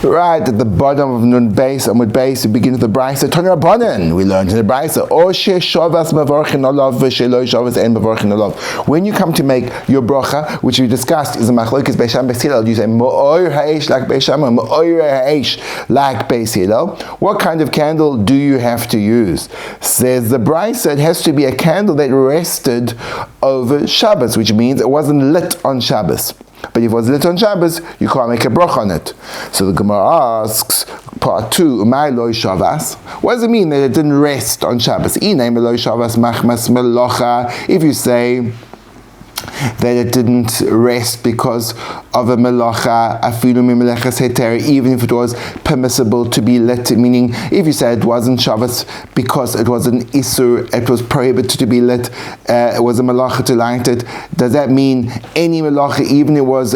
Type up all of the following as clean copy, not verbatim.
Right at the bottom of Nun Beis, Amud Beis, we begin with the Brachos. Tanya Rabbanan, we learned in the Brachos. O she shavas mevorchin olav v'shelo shavas en mevorchin olav. When you come to make your bracha, which we discussed, is a machlokes Beis Shammai Beis Hillel. You say me'or ha'esh like Beis Shammai, me'or ha'esh like Beis Hillel. What kind of candle do you have to use? Says the Brachos, it has to be a candle that rested over Shabbos, which means it wasn't lit on Shabbos. But if it was lit on Shabbos, you can't make a bracha on it. So the Gemara asks, part 2, Umay loy shavas. What does it mean that it didn't rest on Shabbos? Inay loy shavas machmas melocha. If you say that it didn't rest because of a melacha, afilu mimelechas heter, even if it was permissible to be lit, meaning if you say it wasn't Shabbos because it was an isur, it was prohibited to be lit, it was a melacha to light it, does that mean any melacha, even it was,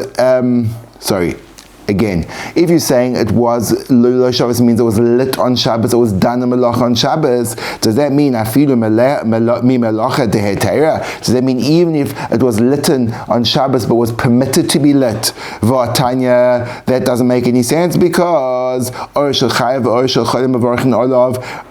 again, if you're saying it was Lo Shabbos, means it was lit on Shabbos, it was done a melacha on Shabbos, does that mean afilu mi melacha dehetera? Does that mean even if it was lit on Shabbos but was permitted to be lit? V'atanya, that doesn't make any sense because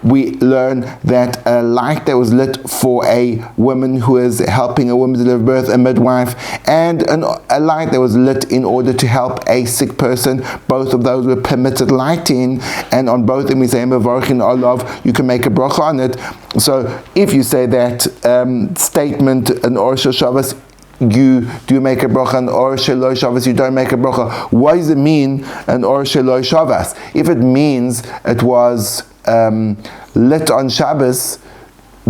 we learn that a light that was lit for a woman who is helping a woman to deliver birth, a midwife, and a light that was lit in order to help a sick person, both of those were permitted lighting, and on both of them we say mevorchin olav, you can make a bracha on it. So if you say that statement an or shel Shabbos, you do make a bracha, an or shel Shabbos you don't make a bracha. What does it mean an or shel Shabbos? If it means it was lit on Shabbos,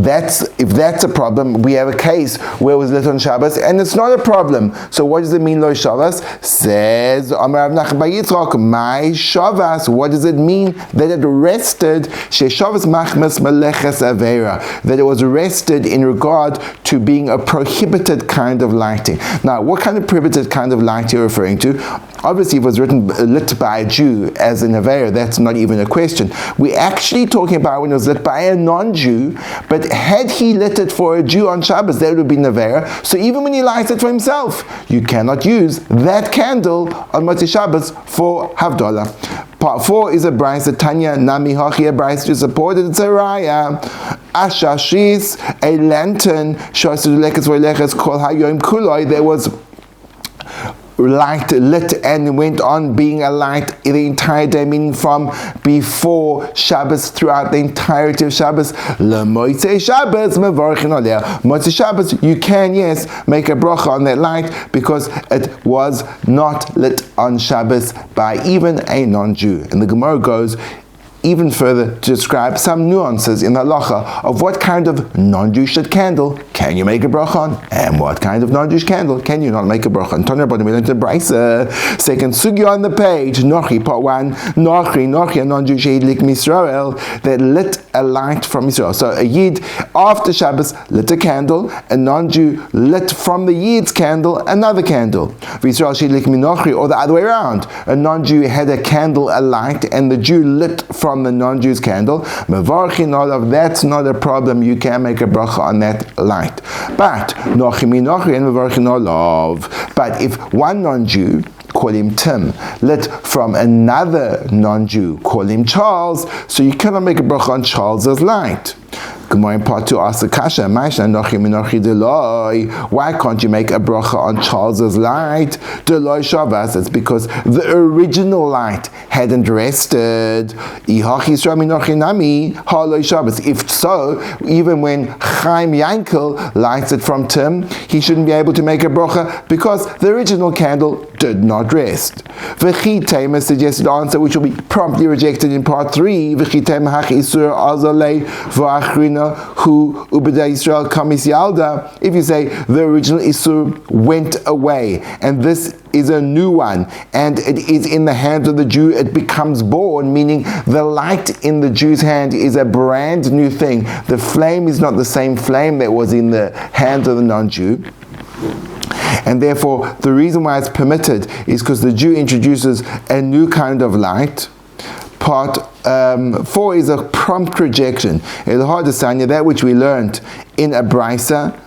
if that's a problem, we have a case where it was lit on Shabbos, and it's not a problem. So what does it mean, Lo Shabbos? Says Amar Rav Nachman bar Yitzchak, my Shabbos. What does it mean that it rested? She Shabbos machmas meleches avera, that it was rested in regard to being a prohibited kind of lighting. Now, what kind of prohibited kind of light you're referring to? Obviously, if it was lit by a Jew as an avera, that's not even a question. We're actually talking about when it was lit by a non-Jew, but had he lit it for a Jew on Shabbos, that would be Nevera. So even when he lights it for himself, you cannot use that candle on Motzei Shabbos for Havdalah. Part 4 is a Brachos, Tanya Nami Hachi, a Brachos to support it. It's a Raya. Ashashis, a lantern, Kol Hayom Kuloi, there was light lit and went on being a light the entire day, meaning from before Shabbos throughout the entirety of Shabbos. Motzei Shabbos mevorchin aleh. Motzei Shabbos, you can, yes, make a bracha on that light because it was not lit on Shabbos by even a non-Jew. And the Gemara goes even further to describe some nuances in the halacha of what kind of non-Jewish candle can you make a bracha on, and what kind of non-Jewish candle can you not make a bracha on. Tanya Rabbanan, we learned the Brachos, second sugya on the page, Nochi, part 1, Nochi, a non-Jewish Yid lik Misrael, that lit a light from Israel. So a Yid after Shabbos lit a candle, a non-Jew lit from the Yid's candle another candle. V'Yisrael Shid lik Minochi, or the other way around. A non-Jew had a candle, a light, and the Jew lit from the non-Jew's candle. Mevarchin olav, that's not a problem. You can make a bracha on that light. But nochi minochi and mevarchin olav. But if one non-Jew, call him Tim, lit from another non-Jew, call him Charles, so you cannot make a bracha on Charles's light. Gemara in part 2 asks the kasha, why can't you make a bracha on Charles's light? Deloy Shabbos, it's because the original light hadn't rested. If so, even when Chaim Yankel lights it from Tim, he shouldn't be able to make a bracha because the original candle did not rest. V'chitema suggested answer, which will be promptly rejected in part 3. V'chitema hach isur azalei v'achrina hu ubeda Yisrael kamis yalda. If you say the original isur went away and this is a new one and it is in the hands of the Jew, it becomes born, meaning the light in the Jew's hand is a brand new thing. The flame is not the same flame that was in the hands of the non-Jew. And therefore, the reason why it's permitted is because the Jew introduces a new kind of light. Part 4 is a prompt rejection. That which we learned in a Brisa,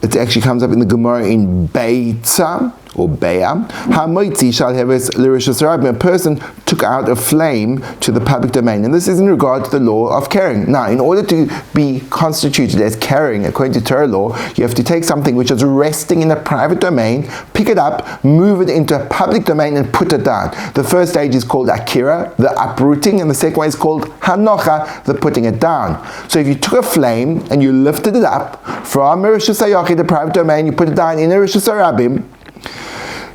it actually comes up in the Gemara in Beitza, or beya, hamoitzi shall have a person took out a flame to the public domain. And this is in regard to the law of carrying. Now, in order to be constituted as carrying, according to Torah law, you have to take something which is resting in a private domain, pick it up, move it into a public domain, and put it down. The first stage is called akira, the uprooting, and the second one is called hanocha, the putting it down. So if you took a flame and you lifted it up from Rishus HaYachid, the private domain, you put it down in a Rishus HaRabim,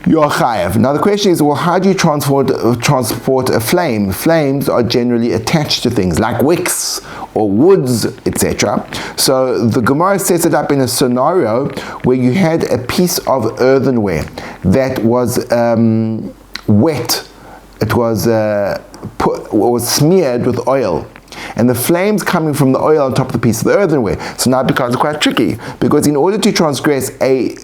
you're chayav. Now the question is, well, how do you transport a flame? Flames are generally attached to things like wicks or woods, etc. So the Gemara sets it up in a scenario where you had a piece of earthenware that was wet. It was smeared with oil. And the flames coming from the oil on top of the piece of the earthenware. So now it becomes quite tricky, because in order to transgress a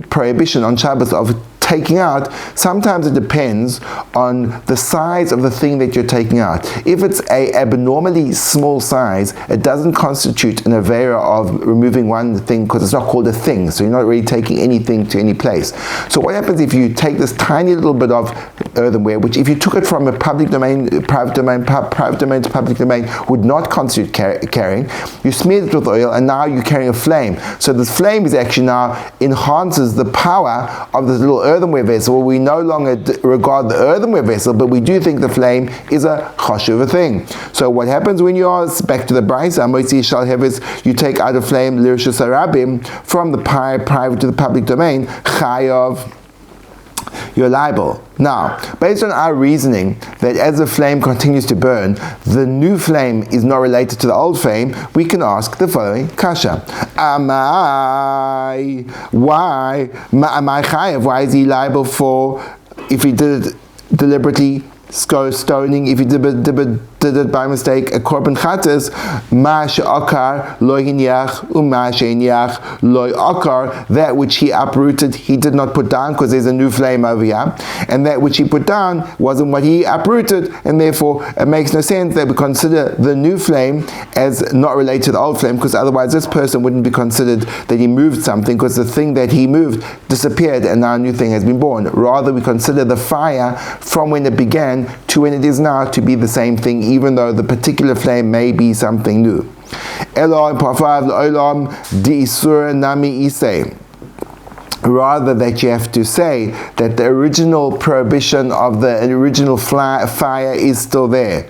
prohibition on Shabbos of taking out, sometimes it depends on the size of the thing that you're taking out. If it's a abnormally small size, it doesn't constitute an avera of removing one thing, because it's not called a thing, so you're not really taking anything to any place. So what happens if you take this tiny little bit of earthenware, which if you took it from a public domain, private domain to public domain, would not constitute carrying, you smeared it with oil, and now you're carrying a flame. So this flame is actually now enhances the power of this little earthenware vessel. We no longer regard the earthenware vessel, but we do think the flame is a chashuva thing. So what happens when you are, back to the brisa, moitzi shall have is, you take out a flame l'rishus harabim from the private to the public domain, chayav, you're liable. Now, based on our reasoning that as the flame continues to burn, the new flame is not related to the old flame, we can ask the following kasha. Why is he liable for, if he did it deliberately, stoning, if he did it by mistake, a korban chatas, ma she'akar lo hinyach u'ma she'hinyach lo akar, that which he uprooted he did not put down, because there's a new flame over here, and that which he put down wasn't what he uprooted, and therefore it makes no sense that we consider the new flame as not related to the old flame, because otherwise this person wouldn't be considered that he moved something, because the thing that he moved disappeared and now a new thing has been born. Rather, we consider the fire from when it began to when it is now to be the same thing, even though the particular flame may be something new. Rather, that you have to say that the original prohibition of the original fire is still there.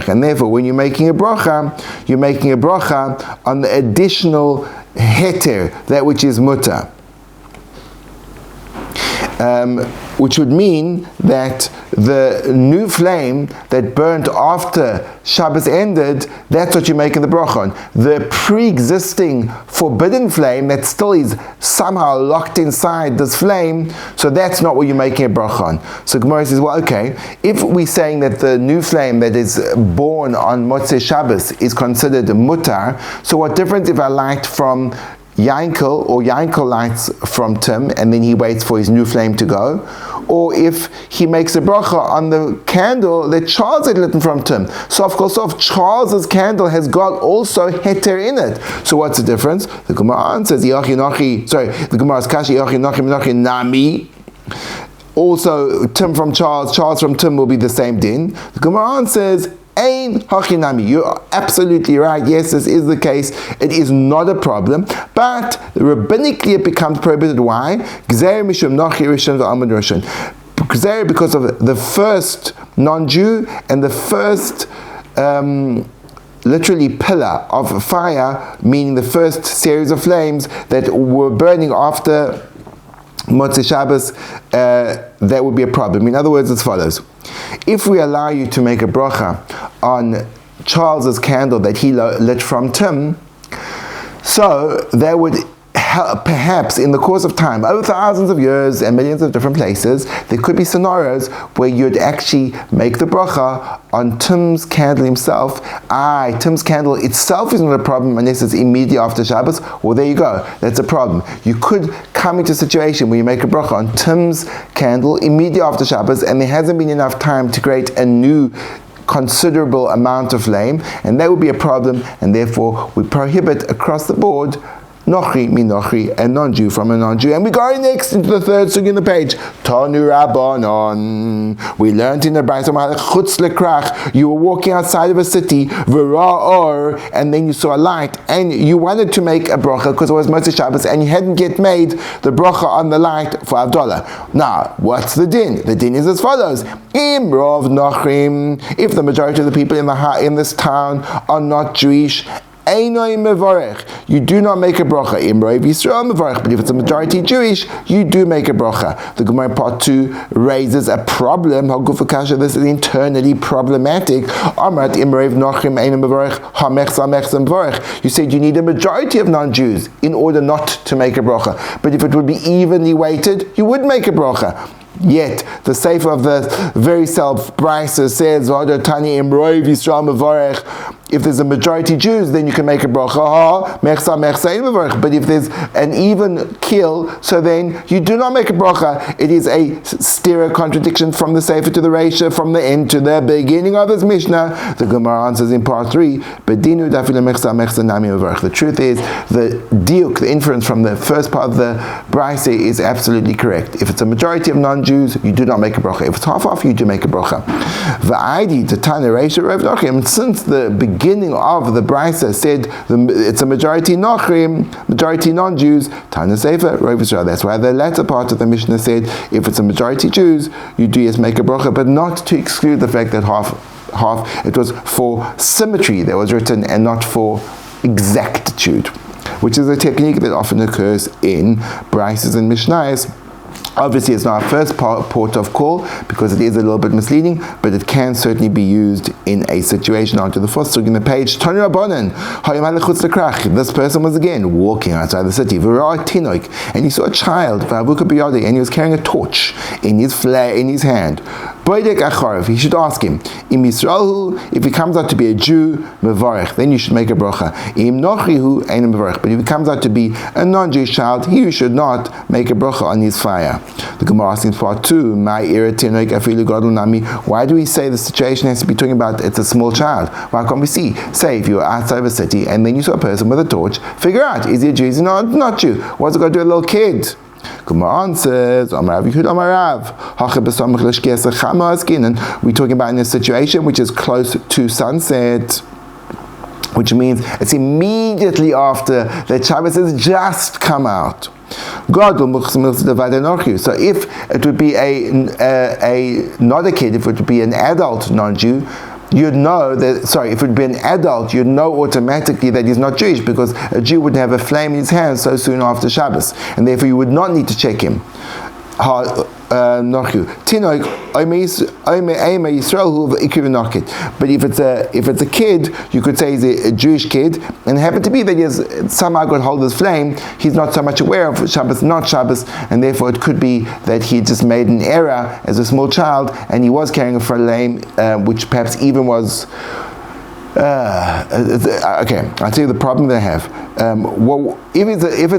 And therefore, when you're making a bracha on the additional heter, that which is mutter. Which would mean that the new flame that burnt after Shabbos ended, that's what you make in the bracha on. The pre-existing forbidden flame that still is somehow locked inside this flame, so that's not what you're making a bracha on. So Gemara says, well, okay, if we're saying that the new flame that is born on Motzei Shabbos is considered mutar, so what difference if I light from Yankel, or Yankel lights from Tim and then he waits for his new flame to go, or if he makes a bracha on the candle that Charles had lit from Tim. So of course, Charles's candle has got also heter in it. So what's the difference? The Gemara answers, the Gemara's kashi, nami. Also, Tim from Charles from Tim will be the same din. The Gemara answers, Ein hachinami. You're absolutely right. Yes, this is the case. It is not a problem, but rabbinically it becomes prohibited. Why? Gzeir mishum nochi rishon v'amud rishon. Gzeir because of the first non-Jew and the first literally pillar of fire, meaning the first series of flames that were burning after Motzei Shabbos, that would be a problem. In other words, as follows. If we allow you to make a bracha on Charles's candle that he lit from Tim, so that would help, perhaps in the course of time, over thousands of years and millions of different places, there could be scenarios where you'd actually make the bracha on Tim's candle himself. Tim's candle itself is not a problem unless it's immediately after Shabbos. Well, there you go. That's a problem. You could come into a situation where you make a bracha on Tim's candle immediately after Shabbos, and there hasn't been enough time to create a new considerable amount of flame, and that would be a problem, and therefore we prohibit across the board Nochri mi Nochri, a non-Jew from a non-Jew. And we go next into the third sugya in the page. Tanu Rabbanon. We learned in the Brachos, Chutz lekrach. You were walking outside of a city, V'ra'or, and then you saw a light, and you wanted to make a bracha because it was Motzei Shabbos, and you hadn't yet made the bracha on the light for Havdalah. Now, what's the din? The din is as follows: Imrov Nochrim. If the majority of the people in this town are not Jewish, you do not make a bracha. But if it's a majority Jewish, you do make a bracha. The Gemara part 2 raises a problem. This is internally problematic. You said you need a majority of non-Jews in order not to make a bracha. But if it would be evenly weighted, you would make a bracha. Yet the sefer of the very self Brachos says, if there's a majority Jews, then you can make a bracha. But if there's an even kill, so then you do not make a bracha. It is a stereo contradiction from the sefer to the Reisha, from the end to the beginning of this Mishnah. The Gemara answers in part 3. The truth is, the diuk, the inference from the first part of the Brachos is absolutely correct. If it's a majority of non-Jews, you do not make a bracha. If it's half, you do make a bracha. Since the beginning of the Brachos said it's a majority Nochrim, majority non-Jews, Tana Sefer, Rov Yisrael. That's why the latter part of the Mishnah said if it's a majority Jews, you do yes make a bracha, but not to exclude the fact that half, it was for symmetry that was written and not for exactitude, which is a technique that often occurs in Brachos and Mishnayos. Obviously, it's not our first port of call because it is a little bit misleading, but it can certainly be used in a situation. Onto the fourth sugya in the page. Tanu Rabbanan. This person was again walking outside the city, and he saw a child, and he was carrying a torch in his hand. He should ask him, if he comes out to be a Jew, then you should make a bracha. But if he comes out to be a non-Jewish child, you should not make a bracha on his fire. The Gemara asks in part 2, why do we say the situation has to be talking about it's a small child? Why can't we say if you're outside of a city and then you saw a person with a torch, figure out, is he a Jew, is he not Jew? What's it got to do with a little kid? Gemara answers, we're talking about in a situation which is close to sunset, which means it's immediately after the Shabbos has just come out. So if it would be not a kid, if it would be an adult non-Jew, you'd know that, if it would be an adult, you'd know automatically that he's not Jewish, because a Jew would have a flame in his hand so soon after Shabbos, and therefore you would not need to check him. But if it's a kid, you could say he's a Jewish kid, and it happened to be that he has somehow got hold of his flame. He's not so much aware of Shabbos, not Shabbos, and therefore it could be that he just made an error as a small child, and he was carrying a flame, which perhaps even was. Okay, I'll tell you the problem they have. If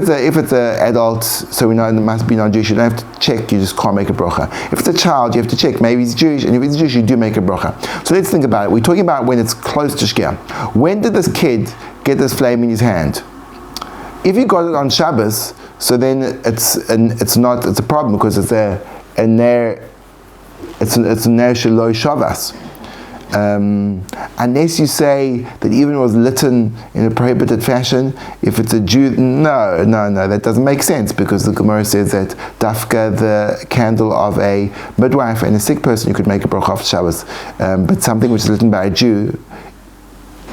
it's an adult, so we know it must be non-Jewish, you don't have to check, you just can't make a bracha. If it's a child, you have to check, maybe he's Jewish, and if he's Jewish, you do make a bracha. So let's think about it. We're talking about when it's close to Shkia. When did this kid get this flame in his hand? If he got it on Shabbos, so then it's a problem, because it's a ner sheloi shavas. Unless you say that even it was lit in a prohibited fashion, if it's a Jew, no, that doesn't make sense, because the Gemara says that dafka, the candle of a midwife and a sick person, you could make a bracha of Shabbos, but something which is lit by a Jew,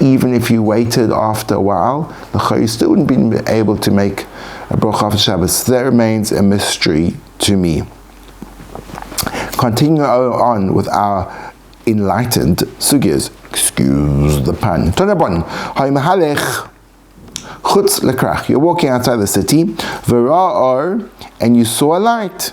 even if you waited after a while, you still wouldn't be able to make a bracha of Shabbos. So that remains a mystery to me. Continuing on with our enlightened sugyas, excuse the pun. You're walking outside the city, and you saw a light.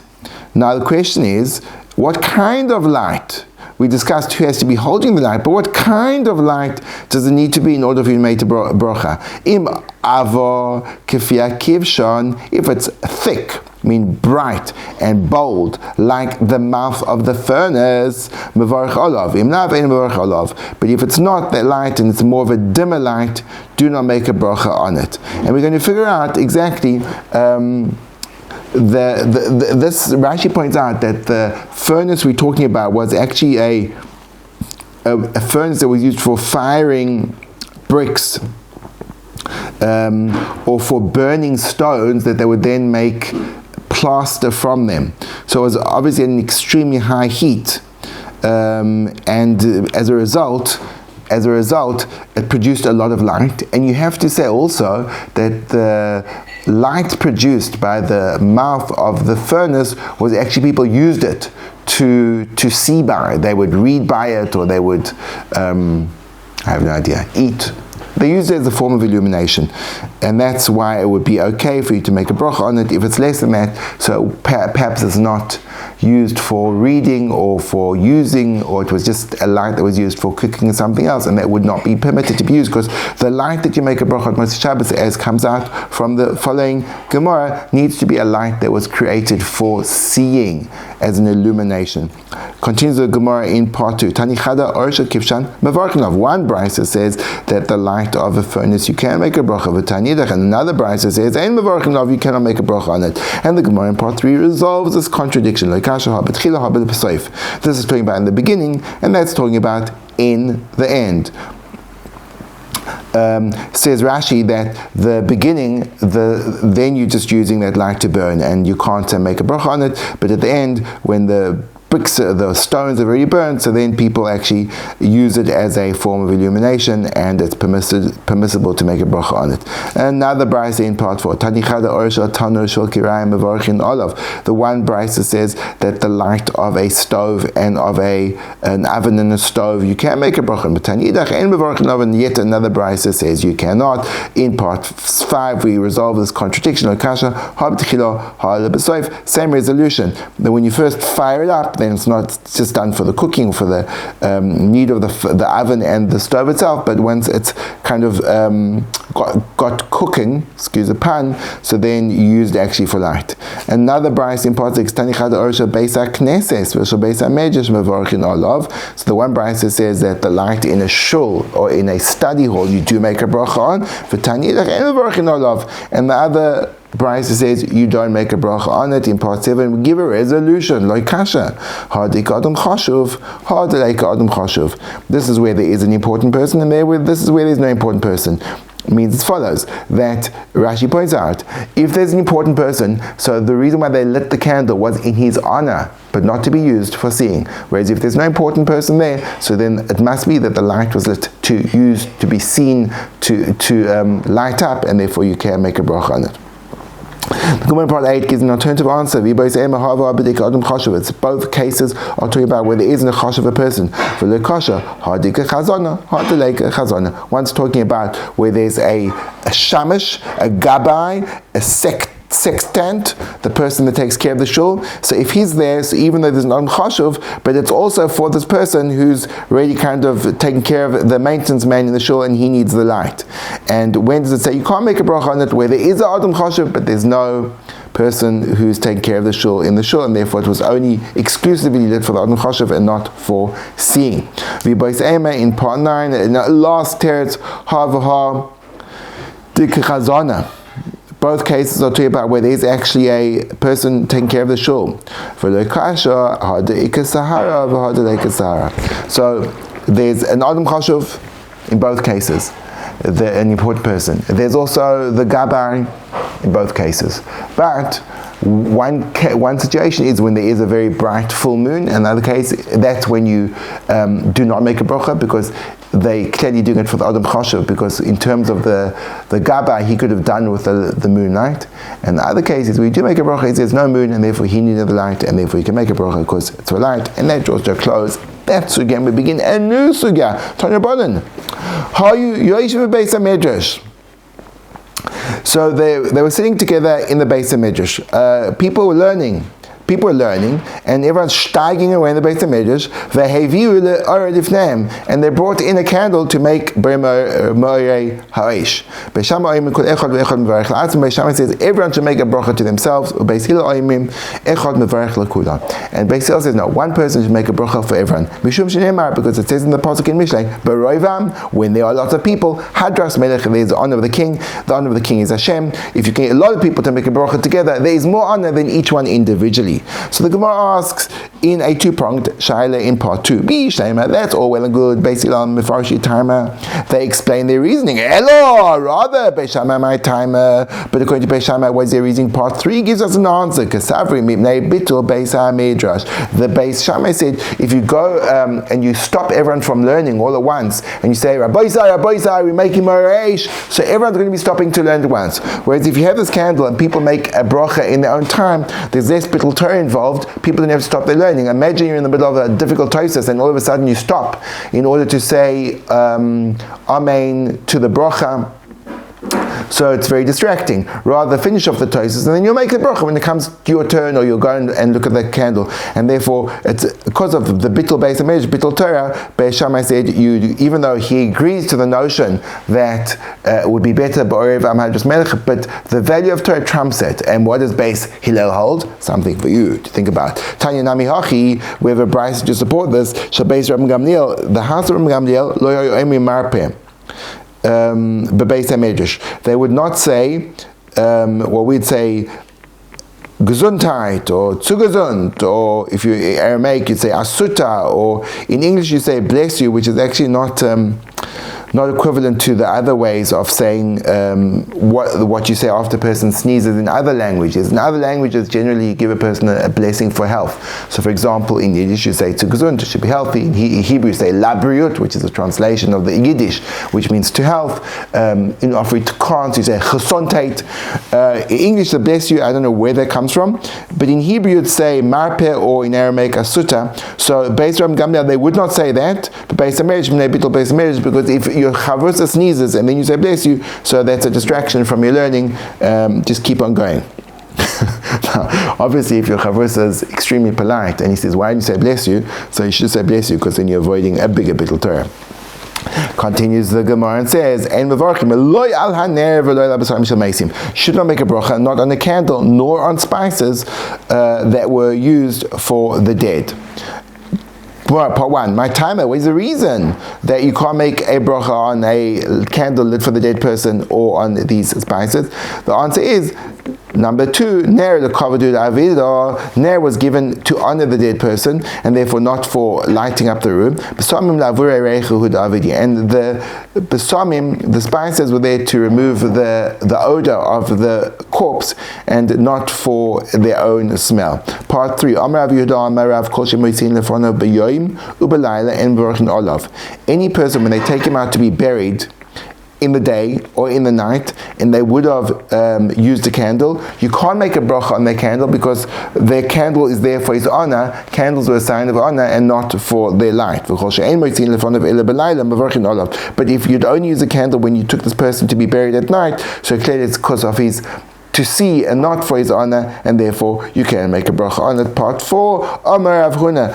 Now the question is, what kind of light? we discussed who has to be holding the light, but what kind of light does it need to be in order for you to make a bracha? Im avo kefia kivshon, if it's thick, mean bright and bold, like the mouth of the furnace, mevarich olav. Im lav ein mevarich olav. But if it's not that light and it's more of a dimmer light, do not make a bracha on it. And we're going to figure out exactly. This Rashi points out that the furnace we're talking about was actually a furnace that was used for firing bricks. Or for burning stones that they would then make plaster from them. So it was obviously an extremely high heat, and as a result, it produced a lot of light. And you have to say also that the light produced by the mouth of the furnace was actually people used it to see by it. They would read by it, or they would, I have no idea, eat. They use it as a form of illumination, and that's why it would be okay for you to make a bracha on it. If it's less than that, so perhaps it's not used for reading or for using, or it was just a light that was used for cooking or something else, and that would not be permitted to be used, because the light that you make a bracha on Moshe Shabbos, as comes out from the following Gemara, needs to be a light that was created for seeing, as an illumination. Continues the Gemara in part 2. Tani chada orsha kivshan mevarkinov. One brisa says that the light of a furnace you can't make a bracha of a tanidach, and another brisa says ein mevarkinov, you cannot make a bracha on it. And the Gemara in part 3 resolves this contradiction. This is talking about in the beginning, and that's talking about in the end. Says Rashi that the beginning, then you're just using that light to burn, and you can't make a bracha on it. But at the end, when the bricks, the stones are already burned, so then people actually use it as a form of illumination, and it's permissible to make a bracha on it. Another brisa in part 4, the one brisa says that the light of a stove and of an oven in a stove, you can't make a bracha on. And yet another brisa says you cannot. In part 5 we resolve this contradiction. Same resolution, that when you first fire it up, then it's not just done for the cooking, for the need of the oven and the stove itself, but once it's kind of got cooking, excuse the pun, so then you use it actually for light. Another brayse in part 6, so the one brayse says that the light in a shul or in a study hall you do make a bracha on, and the other Brayse says you don't make a bracha on it. In part 7 we give a resolution, like kasha. This is where there is an important person, and this is where there's no important person. It means as follows, that Rashi points out, if there's an important person, so the reason why they lit the candle was in his honor, but not to be used for seeing. Whereas if there's no important person there, so then it must be that the light was lit to be seen, to light up, and therefore you can make a bracha on it. The Gemara part 8 gives an alternative answer. Both cases are talking about where there isn't a chosh of a person. One's talking about where there's a shamish, a gabai, a sextant, the person that takes care of the shul. So if he's there, so even though there's an chashuv, but it's also for this person who's really kind of taking care of the maintenance man in the shul, and he needs the light. And when does it say you can't make a bracha on it where there is an adam chashuv, but there's no person who's taking care of the shul in the shul, and therefore it was only exclusively lit for the adam chashuv and not for seeing. In part 9, in the last teretz, ha dik chazana. Both cases are talking about where there is actually a person taking care of the shul. So there's an Adam Chashuv in both cases, an important person. There's also the Gabai in both cases. But one situation is when there is a very bright full moon. Another case, that's when you do not make a bracha, because they clearly doing it for the Adam Chashuv, because in terms of the Gaba, he could have done with the moonlight. And the other case is we do make a bracha, there's no moon, and therefore he needed the light, and therefore he can make a bracha because it's for light, and that draws to a close. That sugya, we begin a new sugya. Tanya Boden. How you Yoishiv Beis HaMedrash. So they were sitting together in the Beis HaMedrash. People were learning. people are learning, and everyone's steiging away in the Beis HaMedrash, and they brought in a candle to make Moirei Ha'esh. Beis Shammai says everyone should make a bracha to themselves. And Beis Hillel says no, one person should make a bracha for everyone. Because it says in the pasuk in Mishlei, when there are lots of people, Hadras Melech, there is the honor of the king. The honor of the king is Hashem. If you get a lot of people to make a bracha together, there is more honor than each one individually. So the Gemara asks in a two-pronged shaila in part 2. That's all well and good. Basically, on Mefarshi Timer, they explain their reasoning. Elo, rather, Beis Shammai my timer. But according to Beis Shammai, what is their reasoning? Part 3 gives us an answer. Kasavri mipnei bitul Beis HaMedrash. The Beis Shammai said, if you go and you stop everyone from learning all at once, and you say, Rabbi Zai, we're making Moreish, so everyone's going to be stopping to learn at once. Whereas if you have this candle and people make a bracha in their own time, there's less bittul Torah involved, people don't have to stop their learning. Imagine you're in the middle of a difficult process and all of a sudden you stop in order to say Amen to the bracha. So it's very distracting. Rather finish off the toasts and then you'll make the bracha when it comes to your turn, or you'll go and look at the candle. And therefore, it's because of the bittul Beis HaMedrash, bittul Torah, Beis Shammai said, even though he agrees to the notion that it would be better, but the value of Torah trumps it. And what does Beis Hillel hold? Something for you to think about. Tanya Nami Hachi, we have a brayso to support this. Shabeis Rabbi Gamliel, the house of Rabbi Gamliel, lo yo'emi marpeh. Bebeis HaMedrash. They would not say, we'd say Gesundheit or Zugesund, or if you're Aramaic, you'd say Asuta, or in English you say bless you, which is actually not equivalent to the other ways of saying what you say after a person sneezes in other languages. In other languages, generally you give a person a blessing for health. So for example, in Yiddish you say to gesund, it should be healthy. In Hebrew you say labriut, which is a translation of the Yiddish, which means to health. In Afrikaans you say gesondheid. In English, the bless you, I don't know where that comes from, but in Hebrew you'd say marpeh, or in Aramaic asuta. So Beis Rabbi Gamliel, they would not say that, but Beis HaMedrash, because if your chavrusa sneezes and then you say bless you, so that's a distraction from your learning. Just keep on going. Now, obviously, if your chavrusa is extremely polite and he says, why didn't you say bless you? So you should say bless you, because then you're avoiding a bigger bittul Torah. Continues the Gemara and says, should not make a bracha, not on a candle, nor on spices that were used for the dead. Part 1, my timer, what is the reason that you can't make a bracha on a candle lit for the dead person or on these spices? The answer is, number 2, Ner was given to honor the dead person, and therefore not for lighting up the room. And the besamim, the spices, were there to remove the odor of the corpse and not for their own smell. Part 3, any person, when they take him out to be buried in the day or in the night, and they would have used a candle, you can't make a bracha on their candle, because their candle is there for his honor. Candles were a sign of honor and not for their light. But if you'd only use a candle when you took this person to be buried at night, so clearly it's because of his to see and not for his honor, and therefore you can make a bracha on it. Part 4, Amar Rav Huna,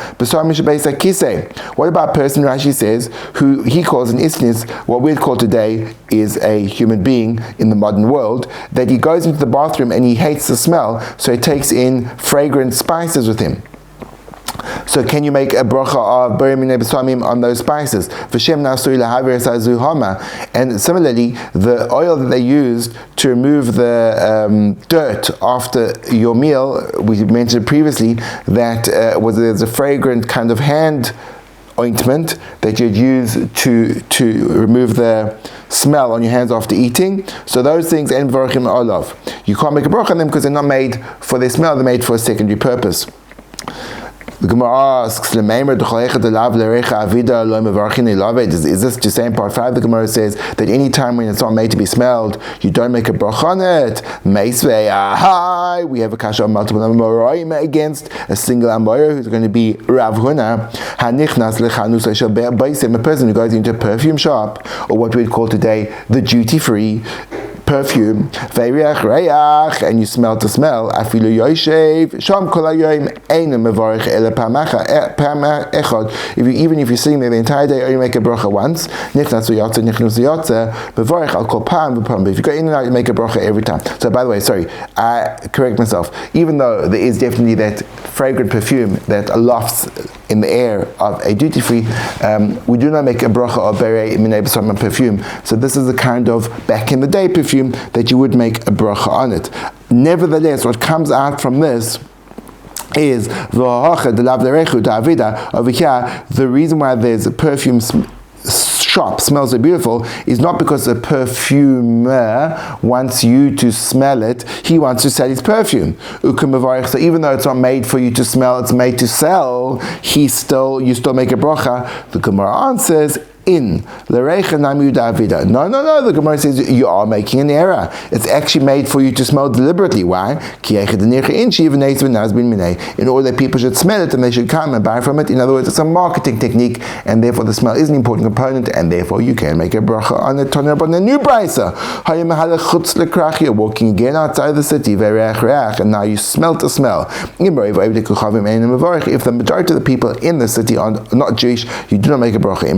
what about a person, Rashi says, who he calls an isnis, what we'd call today is a human being in the modern world, that he goes into the bathroom and he hates the smell, so he takes in fragrant spices with him. So can you make a bracha of berim besamim on those spices? And similarly, the oil that they used to remove the dirt after your meal, we mentioned previously that there's a fragrant kind of hand ointment that you'd use to remove the smell on your hands after eating. So those things, en varchim olav, you can't make a bracha on them because they're not made for their smell, they're made for a secondary purpose. The Gemara asks, is this just saying part 5? The Gemara says that any time when it's not made to be smelled, you don't make a bracha on it. We have a kasha of multiple amoraim against a single amora who's going to be Rav Huna. A person who goes into a perfume shop, or what we'd call today the duty-free perfume, and you smell the smell, even if you're sitting there the entire day, or you make a bracha once, but if you go in and out, you make a bracha every time. So by the way, sorry, I correct myself. Even though there is definitely that fragrant perfume that lofts in the air of a duty free, we do not make a bracha of berei minei b'samim perfume. So this is the kind of back in the day perfume that you would make a bracha on it. Nevertheless, what comes out from this is over here. The reason why there's a perfume shop smells so beautiful is not because the perfumer wants you to smell it, he wants to sell his perfume. So even though it's not made for you to smell, it's made to sell, you still make a bracha. The Gemara answers, no, the Gemara says you are making an error. It's actually made for you to smell deliberately. Why? In order that people should smell it and they should come and buy from it. In other words, it's a marketing technique, and therefore the smell is an important component, and therefore you can make a bracha on it. On a new brisa, you're walking again outside the city, and now you smell the smell. If the majority of the people in the city are not Jewish, you do not make a bracha.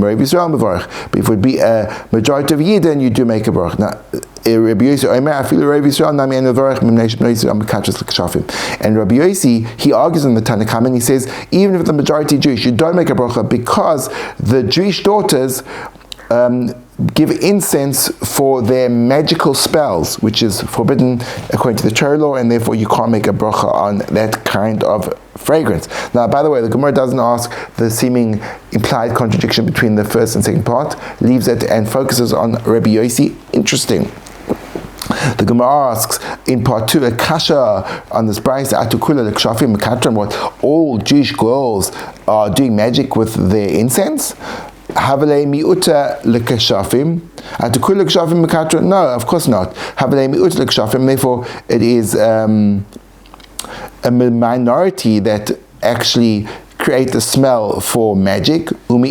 But if it would be a majority of Yidden, you do make a bracha. Now, Rabbi Yossi, and Rabbi Yossi, he argues in the Tanakh, and he says, even if the majority is Jewish, you don't make a bracha because the Jewish daughters give incense for their magical spells, which is forbidden according to the Torah law, and therefore you can't make a bracha on that kind of fragrance. Now, by the way, the Gemara doesn't ask the seeming implied contradiction between the first and second part, leaves it and focuses on Rabbi Yossi. Interesting. The Gemara asks in part 2 a kasha on this brayso atukula l'kshafim mekatram, what all Jewish girls are doing magic with their incense. Havalei miuta l'kashafim. Atukula l'kshafim mekatram? No, of course not. Havalei miuta l'kashafim. Therefore, it is a minority that actually create the smell for magic. And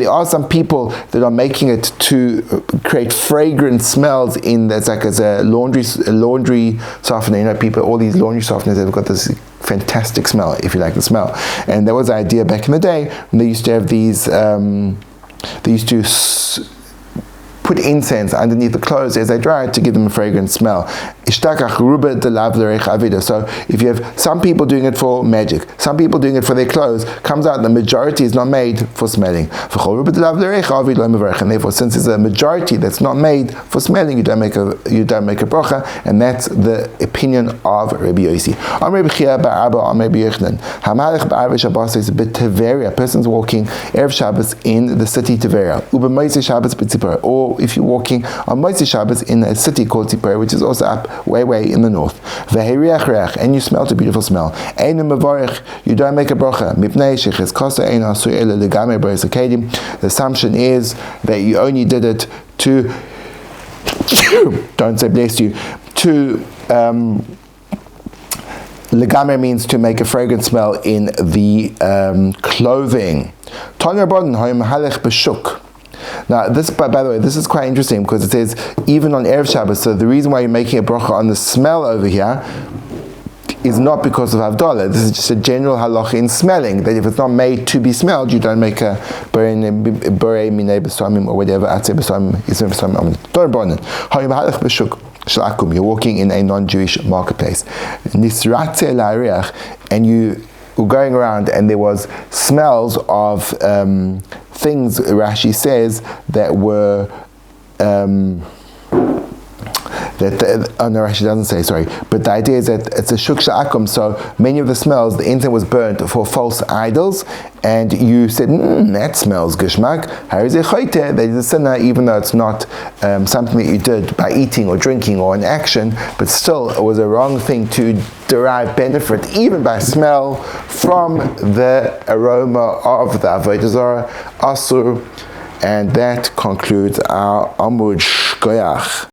there are some people that are making it to create fragrant smells in that's like as a laundry softener. You know, people, all these laundry softeners, they've got this fantastic smell, if you like the smell. And there was an idea back in the day when they used to have these, they used to put incense underneath the clothes as they dry it to give them a fragrant smell. So if you have some people doing it for magic, some people doing it for their clothes, comes out the majority is not made for smelling. And therefore, since it's a majority that's not made for smelling, you don't make a bracha, and that's the opinion of Rabbi Yossi. A person's walking Erev Shabbos in the city Tveria, or if you're walking on Moshe Shabbos in a city called Tzipor, which is also up way in the north, and you smell a beautiful smell, you don't make a bracha. The assumption is that you only did it to don't say bless you, to legamer means to make a fragrant smell in the clothing. Now, this, by the way, this is quite interesting because it says even on Erev Shabbos. So the reason why you're making a bracha on the smell over here is not because of Havdalah. This is just a general halacha in smelling, that if it's not made to be smelled, you don't make a borei minei b'samim or whatever, atzei b'samim, isem b'samim, don't burn it. You're walking in a non-Jewish marketplace. Nisratze la'ariach, and you were going around and there was smells of things, Rashi says, that were no, Rashi doesn't say, sorry, but the idea is that it's a shuk sha'akum, so many of the smells, the incense was burnt for false idols, and you said, that smells gishmak, that is a sinner, even though it's not something that you did by eating or drinking or an action, but still it was a wrong thing to derive benefit, even by smell, from the aroma of the Avodah Zarah, Asur. And that concludes our Amud Shkoyach.